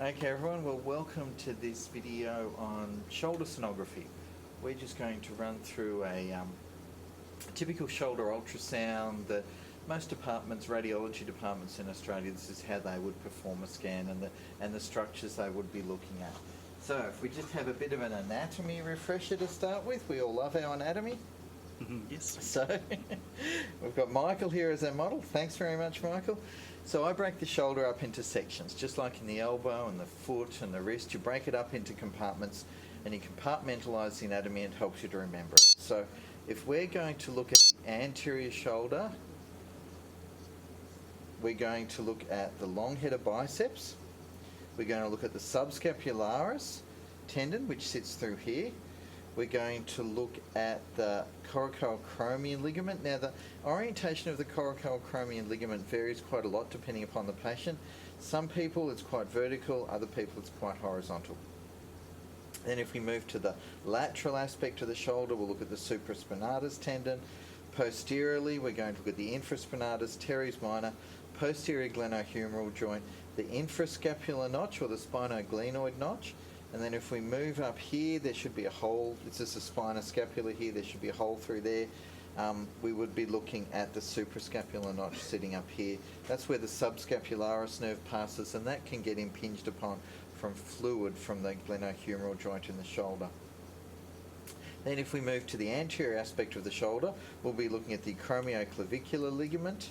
Okay everyone, well welcome to this video on shoulder sonography. We're just going to run through a typical shoulder ultrasound that most departments, radiology departments in Australia, this is how they would perform a scan and the structures they would be looking at. So if we just have a bit of an anatomy refresher to start with, we all love our anatomy. Yes. So we've got Michael here as our model. Thanks very much, Michael. So I break the shoulder up into sections, just like in the elbow and the foot and the wrist. You break it up into compartments and you compartmentalise the anatomy and it helps you to remember it. So if we're going to look at the anterior shoulder, we're going to look at the long head of biceps. We're going to look at the subscapularis tendon, which sits through here. We're going to look at the coracoacromial ligament. Now, the orientation of the coracoacromial ligament varies quite a lot depending upon the patient. Some people it's quite vertical, other people it's quite horizontal. Then if we move to the lateral aspect of the shoulder, we'll look at the supraspinatus tendon. Posteriorly, we're going to look at the infraspinatus, teres minor, posterior glenohumeral joint, the infrascapular notch or the spinoglenoid notch. And then if we move up here, there should be a hole. This is the spina scapula here. There should be a hole through there. We would be looking at the suprascapular notch sitting up here. That's where the subscapularis nerve passes, and that can get impinged upon from fluid from the glenohumeral joint in the shoulder. Then if we move to the anterior aspect of the shoulder, we'll be looking at the acromioclavicular ligament,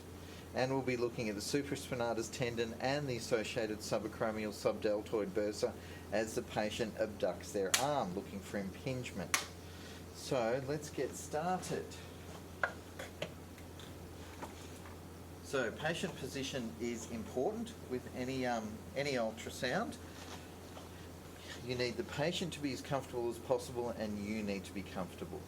and we'll be looking at the supraspinatus tendon and the associated subacromial subdeltoid bursa as the patient abducts their arm, looking for impingement. So let's get started. So patient position is important with any ultrasound. You need the patient to be as comfortable as possible and you need to be comfortable.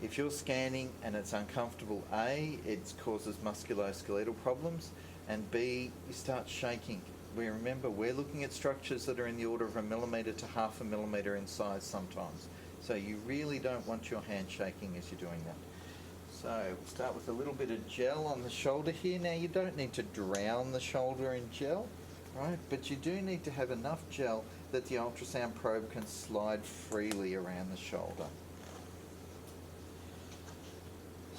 If you're scanning and it's uncomfortable, A, it causes musculoskeletal problems, and B, you start shaking. Remember, we're looking at structures that are in the order of 1 millimetre to 0.5 millimetre in size sometimes. So you really don't want your hand shaking as you're doing that. So we'll start with a little bit of gel on the shoulder here. Now you don't need to drown the shoulder in gel, right? But you do need to have enough gel that the ultrasound probe can slide freely around the shoulder.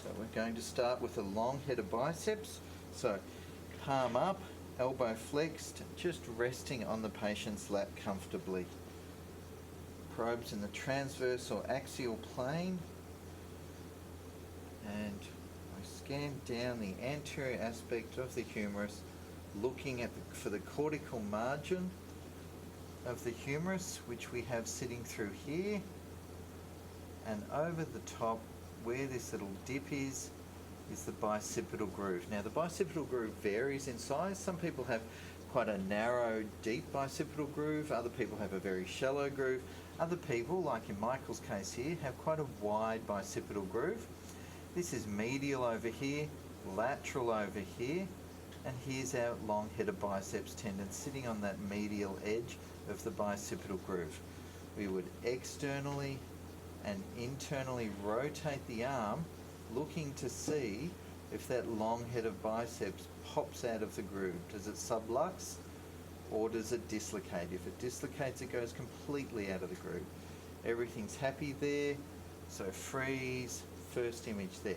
So we're going to start with a long head of biceps. So palm up, elbow flexed, just resting on the patient's lap comfortably. Probes in the transverse or axial plane. And I scan down the anterior aspect of the humerus, looking at for the cortical margin of the humerus, which we have sitting through here. And over the top, where this little dip is the bicipital groove. Now the bicipital groove varies in size. Some people have quite a narrow, deep bicipital groove. Other people have a very shallow groove. Other people, like in Michael's case here, have quite a wide bicipital groove. This is medial over here, lateral over here, and here's our long head of biceps tendon sitting on that medial edge of the bicipital groove. We would externally and internally rotate the arm, looking to see if that long head of biceps pops out of the groove. Does it sublux or does it dislocate? If it dislocates, it goes completely out of the groove. Everything's happy there, so freeze, first image there.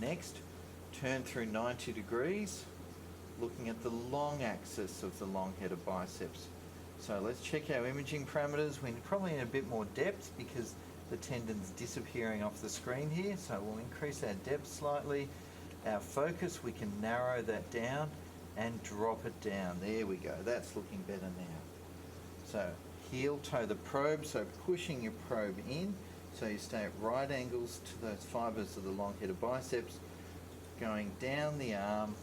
Next, turn through 90 degrees, looking at the long axis of the long head of biceps. So let's check our imaging parameters. We're probably in a bit more depth because the tendon's disappearing off the screen here, so we'll increase our depth slightly. Our focus, we can narrow that down and drop it down. There we go, that's looking better now. So heel toe the probe, so pushing your probe in, so you stay at right angles to those fibres of the long head of biceps, going down the arm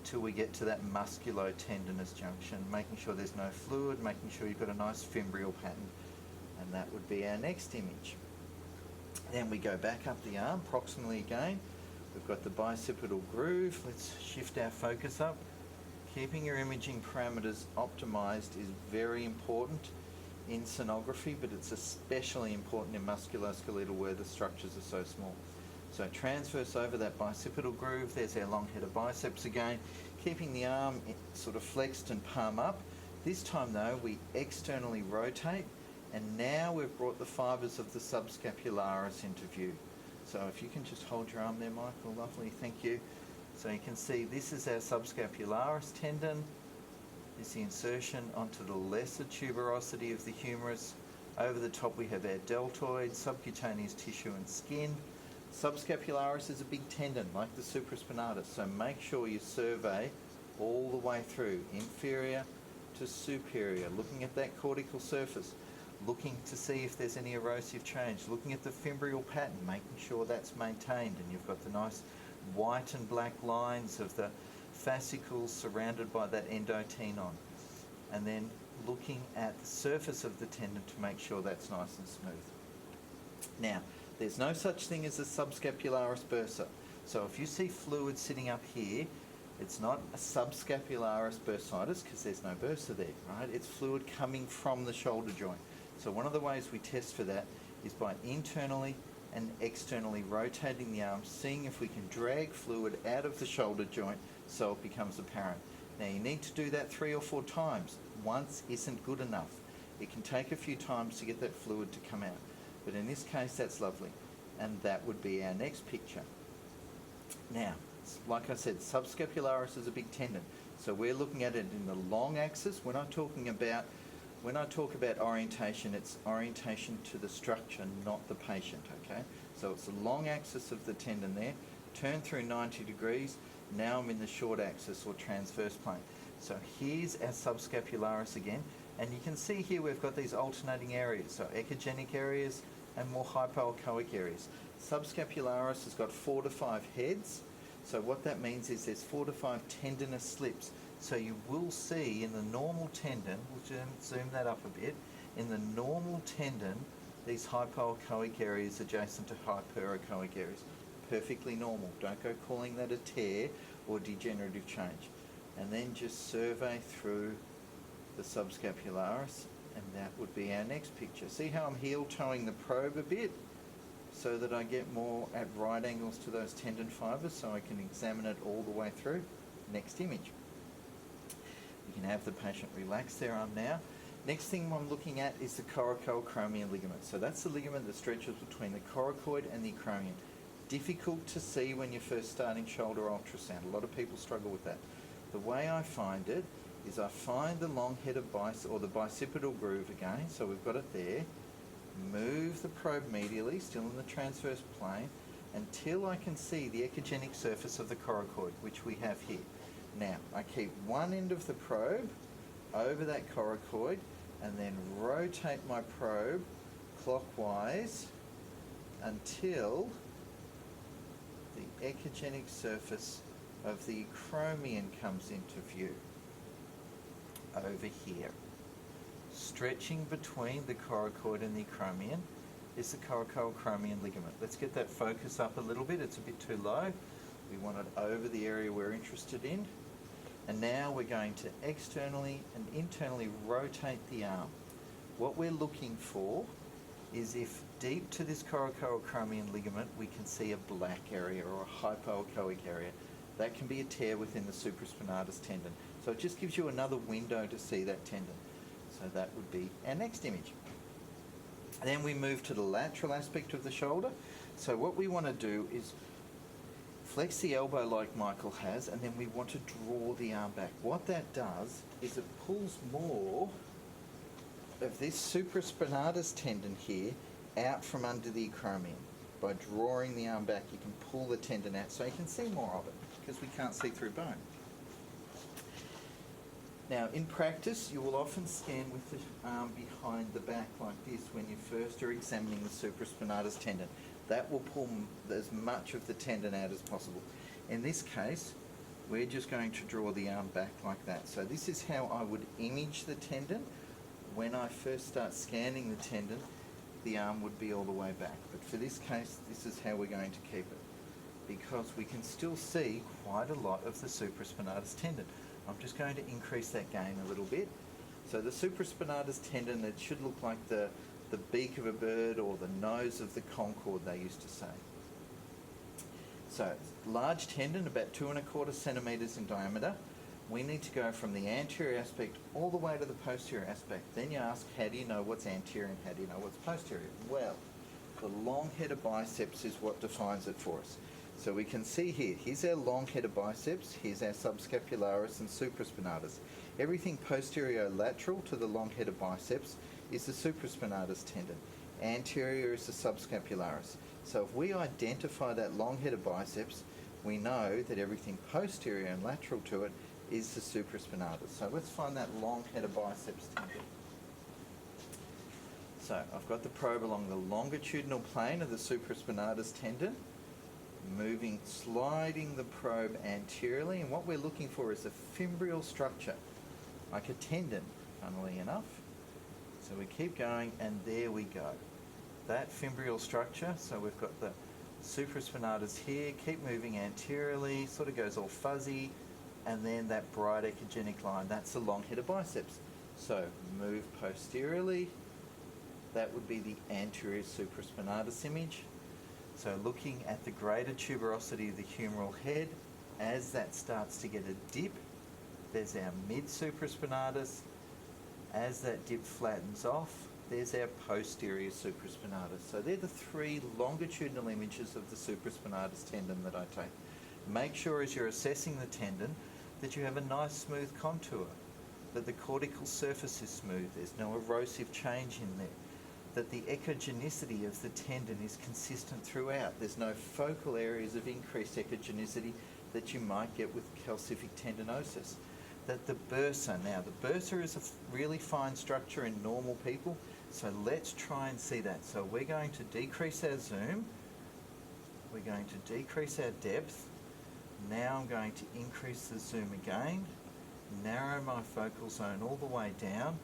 till we get to that musculotendinous junction, making sure there's no fluid, making sure you've got a nice fimbrial pattern, and that would be our next image. Then we go back up the arm proximally again. We've got the bicipital groove. Let's shift our focus up. Keeping your imaging parameters optimized is very important in sonography, but it's especially important in musculoskeletal where the structures are so small. So transverse over that bicipital groove, there's our long head of biceps again, keeping the arm sort of flexed and palm up, This time though, we externally rotate, and now we've brought the fibres of the subscapularis into view. So if you can just hold your arm there, Michael, lovely, thank you. So you can see this is our subscapularis tendon. This is the insertion onto the lesser tuberosity of the humerus. Over the top we have our deltoid, subcutaneous tissue and skin. Subscapularis is a big tendon like the supraspinatus, so make sure you survey all the way through, inferior to superior, looking at that cortical surface, looking to see if there's any erosive change, looking at the fimbrial pattern, making sure that's maintained, and you've got the nice white and black lines of the fascicles surrounded by that endotenon, and then looking at the surface of the tendon to make sure that's nice and smooth. Now, there's no such thing as a subscapularis bursa. So if you see fluid sitting up here, it's not a subscapularis bursitis because there's no bursa there, right? It's fluid coming from the shoulder joint. So one of the ways we test for that is by internally and externally rotating the arm, seeing if we can drag fluid out of the shoulder joint so it becomes apparent. Now you need to do that 3 or 4 times. Once isn't good enough. It can take a few times to get that fluid to come out. But in this case, that's lovely. And that would be our next picture. Now, like I said, subscapularis is a big tendon. So we're looking at it in the long axis. When I talk about orientation, it's orientation to the structure, not the patient, okay? So it's the long axis of the tendon there. Turn through 90 degrees. Now I'm in the short axis or transverse plane. So here's our subscapularis again. And you can see here we've got these alternating areas, so echogenic areas and more hypoechoic areas. Subscapularis has got 4 to 5 heads. So what that means is there's 4 to 5 tendinous slips. So you will see in the normal tendon, we'll zoom that up a bit, in the normal tendon, these hypoechoic areas adjacent to hyperechoic areas. Perfectly normal. Don't go calling that a tear or degenerative change. And then just survey through the subscapularis, and that would be our next picture. See how I'm heel toeing the probe a bit so that I get more at right angles to those tendon fibres so I can examine it all the way through. Next image. You can have the patient relax their arm now. Next thing I'm looking at is the coracoacromial ligament. So that's the ligament that stretches between the coracoid and the acromion. Difficult to see when you're first starting shoulder ultrasound. A lot of people struggle with that. The way I find it is I find the long head of or the bicipital groove again, so we've got it there, move the probe medially, still in the transverse plane, until I can see the echogenic surface of the coracoid, which we have here. Now, I keep one end of the probe over that coracoid and then rotate my probe clockwise until the echogenic surface of the acromion comes into view. Over here. Stretching between the coracoid and the acromion is the coracoacromial ligament. Let's get that focus up a little bit. It's a bit too low. We want it over the area we're interested in. And now we're going to externally and internally rotate the arm. What we're looking for is if deep to this coracoacromial ligament we can see a black area or a hypoechoic area. That can be a tear within the supraspinatus tendon. So it just gives you another window to see that tendon. So that would be our next image. And then we move to the lateral aspect of the shoulder. So what we want to do is flex the elbow like Michael has, and then we want to draw the arm back. What that does is it pulls more of this supraspinatus tendon here out from under the acromion. By drawing the arm back, you can pull the tendon out so you can see more of it, because we can't see through bone. Now, in practice, you will often scan with the arm behind the back like this when you first are examining the supraspinatus tendon. That will pull as much of the tendon out as possible. In this case, we're just going to draw the arm back like that. So this is how I would image the tendon. When I first start scanning the tendon, the arm would be all the way back. But for this case, this is how we're going to keep it, because we can still see quite a lot of the supraspinatus tendon. I'm just going to increase that gain a little bit. So the supraspinatus tendon, it should look like the beak of a bird or the nose of the Concorde, they used to say. So large tendon, about 2¼ centimetres in diameter. we need to go from the anterior aspect all the way to the posterior aspect. Then you ask, how do you know what's anterior and how do you know what's posterior? Well, the long head of biceps is what defines it for us. So we can see here, here's our long head of biceps, here's our subscapularis and supraspinatus. Everything posterior-lateral to the long head of biceps is the supraspinatus tendon. Anterior is the subscapularis. So if we identify that long head of biceps, we know that everything posterior and lateral to it is the supraspinatus. So let's find that long head of biceps tendon. So I've got the probe along the longitudinal plane of the supraspinatus tendon, sliding the probe anteriorly, and what we're looking for is a fimbrial structure, like a tendon, funnily enough. So we keep going, and there we go. That fimbrial structure, so we've got the supraspinatus here, keep moving anteriorly, sort of goes all fuzzy, and then that bright echogenic line, that's the long head of biceps. So move posteriorly, that would be the anterior supraspinatus image. So looking at the greater tuberosity of the humeral head, as that starts to get a dip, there's our mid-supraspinatus. As that dip flattens off, there's our posterior supraspinatus. So they're the three longitudinal images of the supraspinatus tendon that I take. Make sure as you're assessing the tendon that you have a nice smooth contour, that the cortical surface is smooth, there's no erosive change in there, that the echogenicity of the tendon is consistent throughout. There's no focal areas of increased echogenicity that you might get with calcific tendinosis. That the bursa, now the bursa is a really fine structure in normal people, so let's try and see that. So we're going to decrease our zoom, we're going to decrease our depth. Now I'm going to increase the zoom again, narrow my focal zone all the way down,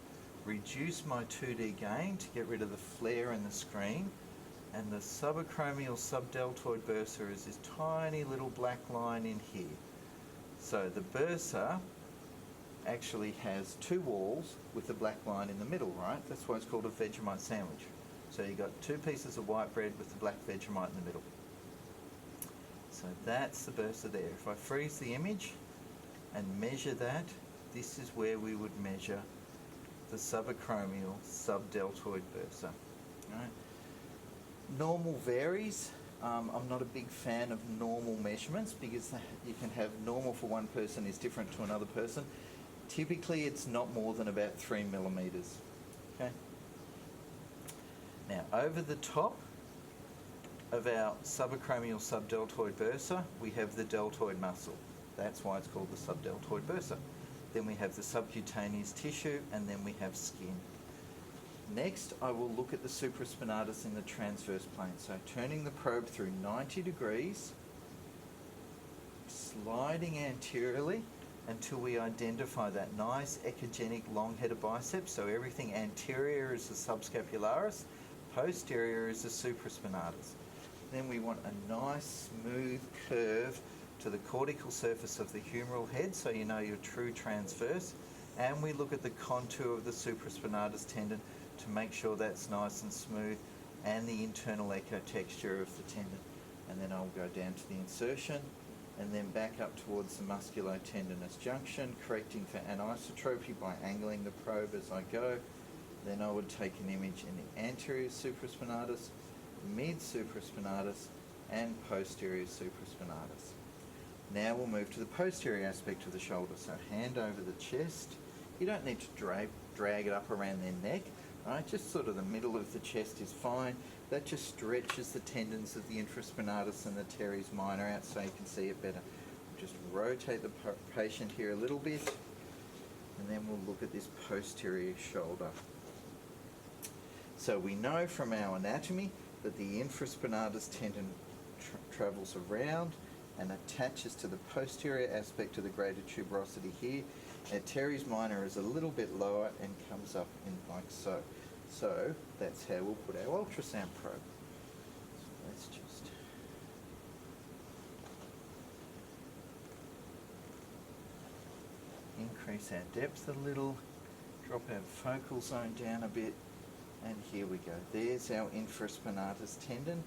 reduce my 2D gain to get rid of the flare in the screen, and the subacromial subdeltoid bursa is this tiny little black line in here. So the bursa actually has two walls with a black line in the middle, right? That's why it's called a Vegemite sandwich. So you've got two pieces of white bread with the black Vegemite in the middle. So that's the bursa there. If I freeze the image and measure that, this is where we would measure the subacromial subdeltoid bursa. Right? Normal varies. I'm not a big fan of normal measurements because you can have normal for one person is different to another person. Typically it's not more than about 3 millimeters. Okay. Now over the top of our subacromial subdeltoid bursa, we have the deltoid muscle. That's why it's called the subdeltoid bursa. Then we have the subcutaneous tissue, and then we have skin. Next, I will look at the supraspinatus in the transverse plane. So turning the probe through 90 degrees, sliding anteriorly until we identify that nice echogenic long head of biceps. So everything anterior is the subscapularis, posterior is the supraspinatus. Then we want a nice smooth curve to the cortical surface of the humeral head, so you know your true transverse, and we look at the contour of the supraspinatus tendon to make sure that's nice and smooth, and the internal echo texture of the tendon. And then I'll go down to the insertion, and then back up towards the musculotendinous junction, correcting for anisotropy by angling the probe as I go. Then I would take an image in the anterior supraspinatus, mid-supraspinatus, and posterior supraspinatus. Now we'll move to the posterior aspect of the shoulder. So hand over the chest. You don't need to drag it up around their neck. Right? Just sort of the middle of the chest is fine. That just stretches the tendons of the infraspinatus and the teres minor out so you can see it better. Just rotate the patient here a little bit, and then we'll look at this posterior shoulder. So we know from our anatomy that the infraspinatus tendon travels around and attaches to the posterior aspect of the greater tuberosity here. Our teres minor is a little bit lower and comes up in like so. So that's how we'll put our ultrasound probe. So let's just increase our depth a little, drop our focal zone down a bit, and here we go. There's our infraspinatus tendon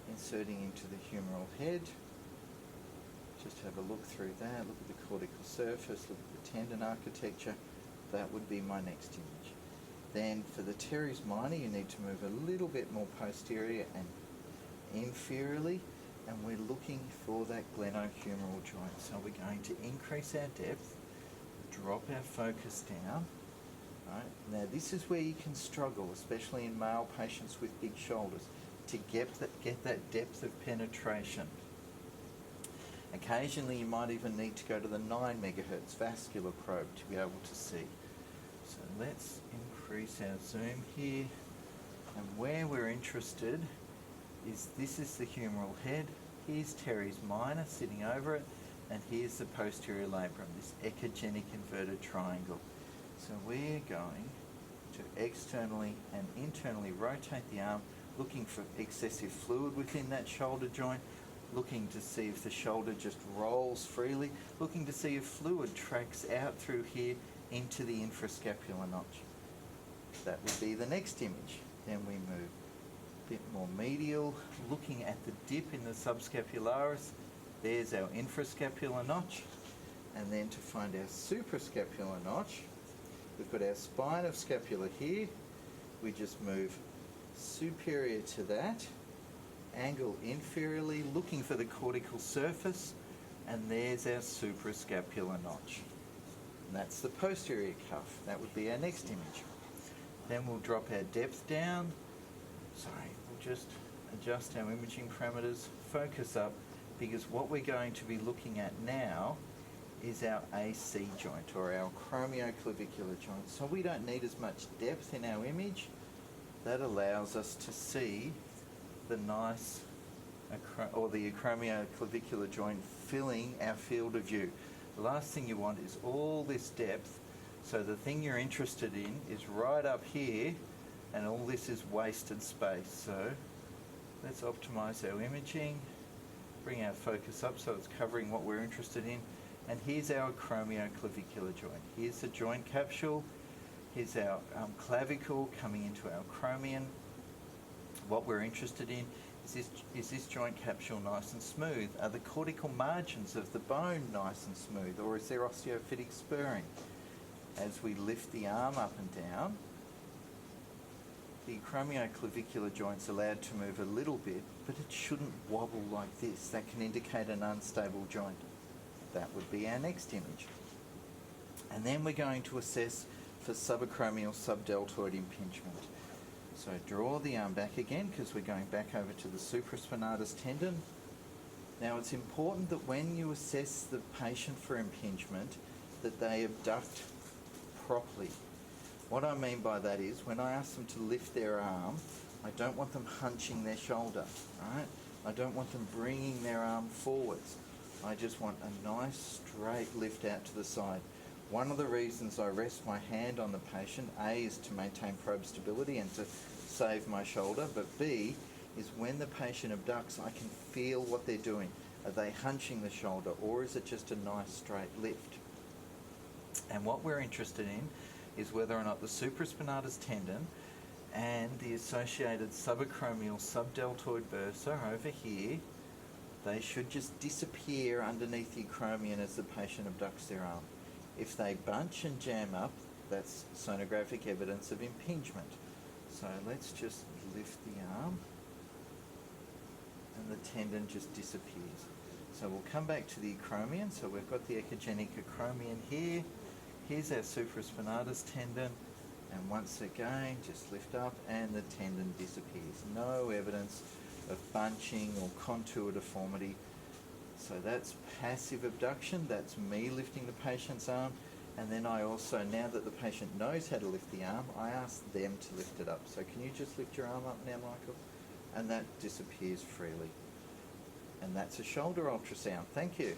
inserting into the humeral head. Just have a look through that, look at the cortical surface, look at the tendon architecture. That would be my next image. Then for the teres minor, you need to move a little bit more posterior and inferiorly, and we're looking for that glenohumeral joint. So we're going to increase our depth, drop our focus down. Right. Now this is where you can struggle, especially in male patients with big shoulders, to get that depth of penetration. Occasionally you might even need to go to the 9 megahertz vascular probe to be able to see. So let's increase our zoom here, and where we're interested is this is the humeral head, here's teres minor sitting over it, and here's the posterior labrum, this echogenic inverted triangle. So we're going to externally and internally rotate the arm, looking for excessive fluid within that shoulder joint, looking to see if the shoulder just rolls freely, looking to see if fluid tracks out through here into the infrascapular notch. That would be the next image. Then we move a bit more medial, looking at the dip in the subscapularis. There's our infrascapular notch. And then to find our suprascapular notch, we've got our spine of scapula here. We just move superior to that, angle inferiorly, looking for the cortical surface, and there's our suprascapular notch. And that's the posterior cuff. That would be our next image. Then we'll drop our depth down. We'll just adjust our imaging parameters, focus up, because what we're going to be looking at now is our AC joint, or our acromioclavicular joint. So we don't need as much depth in our image. That allows us to see the nice, the acromioclavicular joint filling our field of view. The last thing you want is all this depth, so the thing you're interested in is right up here, and all this is wasted space. So let's optimize our imaging, bring our focus up so it's covering what we're interested in. And here's our acromioclavicular joint. Here's the joint capsule. Here's our clavicle coming into our acromion. What we're interested in is this joint capsule nice and smooth? Are the cortical margins of the bone nice and smooth, or is there osteophytic spurring? As we lift the arm up and down, the acromioclavicular joint's allowed to move a little bit, but it shouldn't wobble like this. That can indicate an unstable joint. That would be our next image. And then we're going to assess for subacromial subdeltoid impingement. So draw the arm back again, because we're going back over to the supraspinatus tendon. Now it's important that when you assess the patient for impingement, that they abduct properly. What I mean by that is, when I ask them to lift their arm, I don't want them hunching their shoulder, right? I don't want them bringing their arm forwards. I just want a nice straight lift out to the side. One of the reasons I rest my hand on the patient, A, is to maintain probe stability and to save my shoulder, but B, is when the patient abducts, I can feel what they're doing. Are they hunching the shoulder, or is it just a nice straight lift? And what we're interested in is whether or not the supraspinatus tendon and the associated subacromial subdeltoid bursa over here, they should just disappear underneath the acromion as the patient abducts their arm. If they bunch and jam up, that's sonographic evidence of impingement. So let's just lift the arm, and the tendon just disappears. So we'll come back to the acromion. So we've got the echogenic acromion here. Here's our supraspinatus tendon, and once again, just lift up and the tendon disappears. No evidence of bunching or contour deformity. So that's passive abduction. That's me lifting the patient's arm. And then I also, now that the patient knows how to lift the arm, I ask them to lift it up. So can you just lift your arm up now, Michael? And that disappears freely. And that's a shoulder ultrasound. Thank you.